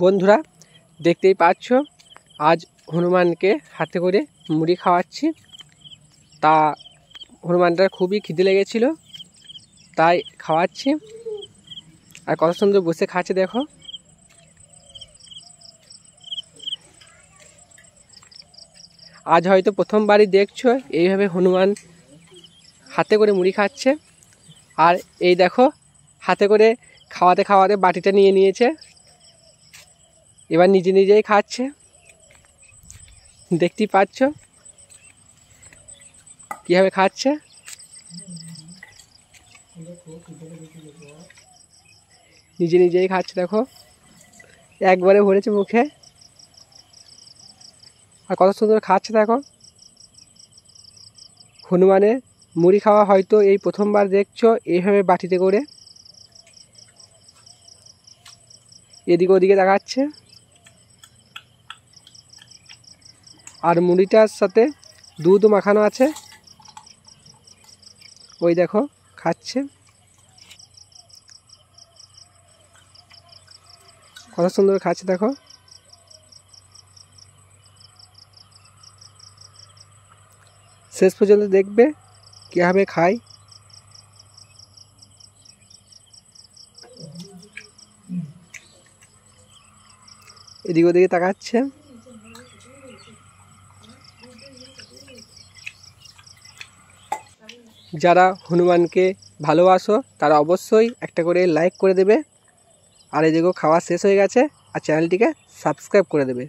বন্ধুরা দেখতেই পাচ্ছ আজ হনুমানকে হাতে করে মুড়ি খাওয়াচ্ছি। তা হনুমানটার খুবই খিদে লেগেছিল, তাই খাওয়াচ্ছি। আর কত সুন্দর বসে খাচ্ছে দেখো। আজ হয়তো প্রথমবারই দেখছো এইভাবে হনুমান হাতে করে মুড়ি খাচ্ছে। আর এই দেখো হাতে করে খাওয়াতে খাওয়াতে বাটিটা নিয়ে নিয়েছে, এবার নিজে নিজেই খাচ্ছে। দেখতেই পাচ্ছ কীভাবে খাচ্ছে। নিজে নিজেই খাচ্ছে দেখো, একবারে ভরেছে মুখে। আর কত সুন্দর খাচ্ছে দেখো। হনুমানের মুড়ি খাওয়া হয়তো এই প্রথমবার দেখছো এইভাবে বাটিতে করে। এদিকে ওদিকে দেখাচ্ছে, আর মুড়িটার সাথে দুধ মাখানো আছে। ওই দেখো খাচ্ছে, কত সুন্দর খাচ্ছে দেখো। শেষ পর্যন্ত দেখবে কীভাবে খায়। এদিকে ওদিকে তাকাচ্ছে। যারা হনুমানকে ভালোবাসো তারা অবশ্যই একটা করে লাইক করে দেবে। আর এদিকেও খাওয়া শেষ হয়ে গেছে, আর চ্যানেলটিকে সাবস্ক্রাইব করে দেবে।